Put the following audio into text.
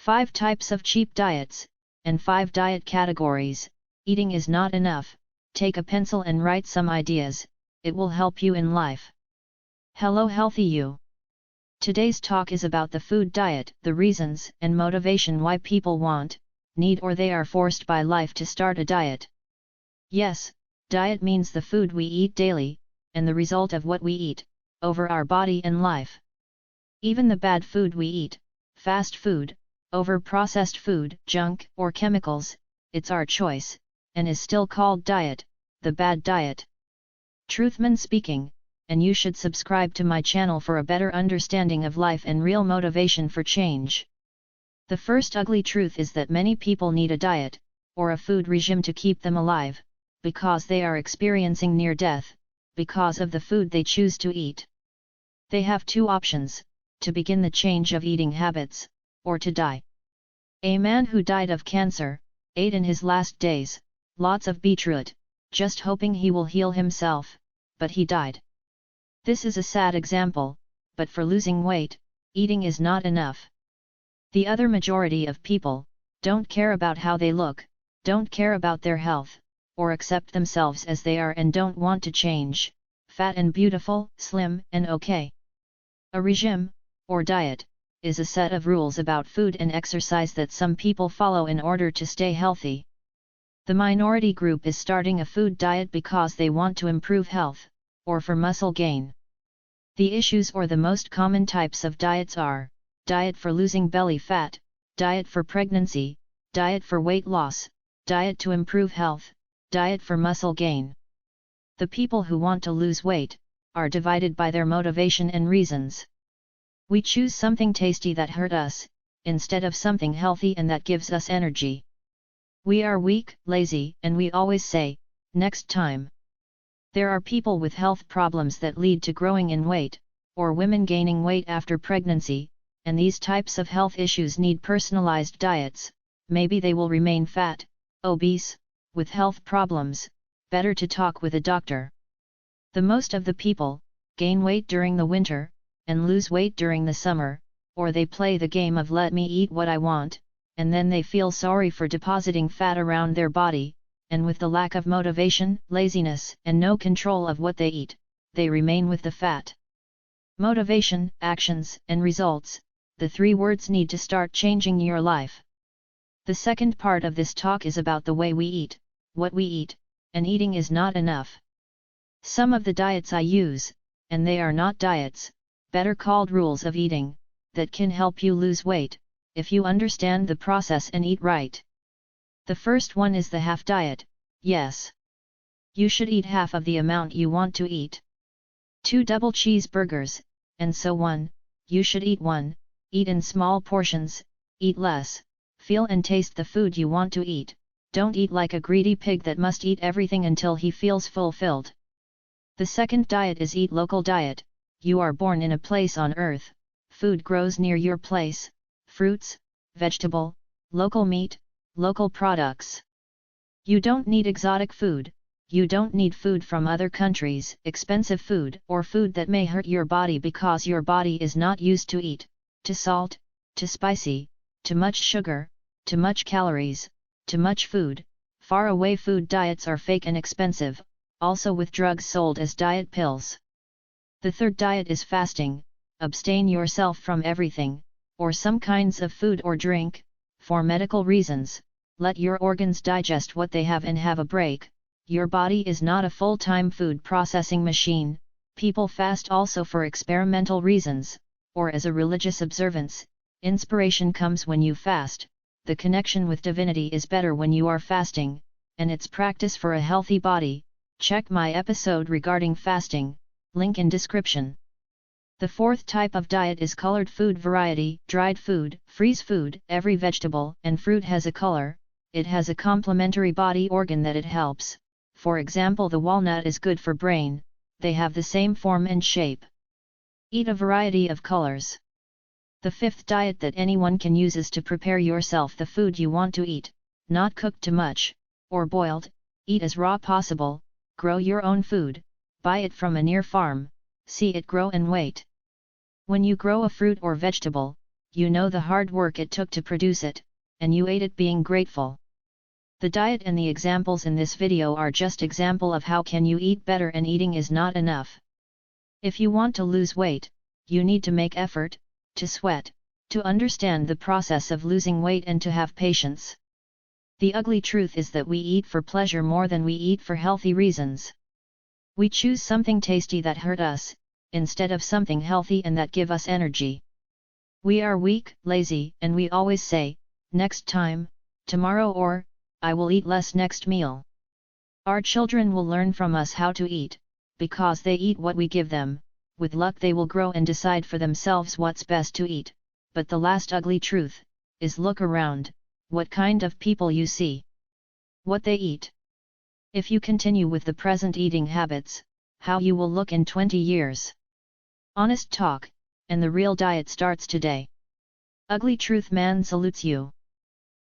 5 types of cheap diets, and 5 diet categories. Eating is not enough. Take a pencil and write some ideas, it will help you in life. Hello healthy you! Today's talk is about the food diet, the reasons and motivation why people want, need or they are forced by life to start a diet. Yes, diet means the food we eat daily, and the result of what we eat, over our body and life. Even the bad food we eat, fast food, over-processed food, junk or chemicals, it's our choice, and is still called diet, the bad diet. Truthman speaking, and you should subscribe to my channel for a better understanding of life and real motivation for change. The first ugly truth is that many people need a diet, or a food regime to keep them alive, because they are experiencing near death, because of the food they choose to eat. They have 2 options, to begin the change of eating habits, or to die. A man who died of cancer, ate in his last days, lots of beetroot, just hoping he will heal himself, but he died. This is a sad example, but for losing weight, eating is not enough. The other majority of people, don't care about how they look, don't care about their health, or accept themselves as they are and don't want to change, fat and beautiful, slim and okay. A regime, or diet, is a set of rules about food and exercise that some people follow in order to stay healthy. The minority group is starting a food diet because they want to improve health, or for muscle gain. The issues or the most common types of diets are, diet for losing belly fat, diet for pregnancy, diet for weight loss, diet to improve health, diet for muscle gain. The people who want to lose weight, are divided by their motivation and reasons. We choose something tasty that hurt us, instead of something healthy and that gives us energy. We are weak, lazy, and we always say, next time. There are people with health problems that lead to growing in weight, or women gaining weight after pregnancy, and these types of health issues need personalized diets. Maybe they will remain fat, obese, with health problems, better to talk with a doctor. The most of the people, gain weight during the winter, and lose weight during the summer, or they play the game of let me eat what I want, and then they feel sorry for depositing fat around their body, and with the lack of motivation, laziness, and no control of what they eat, they remain with the fat. Motivation, actions, and results, the 3 words need to start changing your life. The second part of this talk is about the way we eat, what we eat, and eating is not enough. Some of the diets I use, and they are not diets, better called rules of eating, that can help you lose weight, if you understand the process and eat right. The first one is the half diet. Yes. You should eat half of the amount you want to eat. 2 double cheeseburgers, and so on, you should eat 1, eat in small portions, eat less, feel and taste the food you want to eat, don't eat like a greedy pig that must eat everything until he feels fulfilled. The second diet is eat local diet. You are born in a place on earth, food grows near your place, fruits, vegetable, local meat, local products. You don't need exotic food, you don't need food from other countries, expensive food or food that may hurt your body because your body is not used to eat, to salt, to spicy, to much sugar, to much calories, to much food. Far away food diets are fake and expensive, also with drugs sold as diet pills. The third diet is fasting. Abstain yourself from everything, or some kinds of food or drink, for medical reasons. Let your organs digest what they have and have a break. Your body is not a full-time food processing machine. People fast also for experimental reasons, or as a religious observance. Inspiration comes when you fast. The connection with divinity is better when you are fasting, and it's practice for a healthy body. Check my episode regarding fasting, link in description. The fourth type of diet is colored food variety, dried food, freeze food. Every vegetable and fruit has a color, it has a complementary body organ that it helps. For example, the walnut is good for brain, they have the same form and shape. Eat a variety of colors. The fifth diet that anyone can use is to prepare yourself the food you want to eat, not cooked too much, or boiled, eat as raw possible, grow your own food, buy it from a near farm, see it grow and wait. When you grow a fruit or vegetable, you know the hard work it took to produce it, and you ate it being grateful. The diet and the examples in this video are just example of how can you eat better, and eating is not enough. If you want to lose weight, you need to make effort, to sweat, to understand the process of losing weight, and to have patience. The ugly truth is that we eat for pleasure more than we eat for healthy reasons. We choose something tasty that hurt us, instead of something healthy and that give us energy. We are weak, lazy, and we always say, next time, tomorrow, or, I will eat less next meal. Our children will learn from us how to eat, because they eat what we give them. With luck they will grow and decide for themselves what's best to eat. But the last ugly truth is, look around, what kind of people you see, what they eat. If you continue with the present eating habits, how you will look in 20 years. Honest talk, and the real diet starts today. Ugly Truth Man salutes you.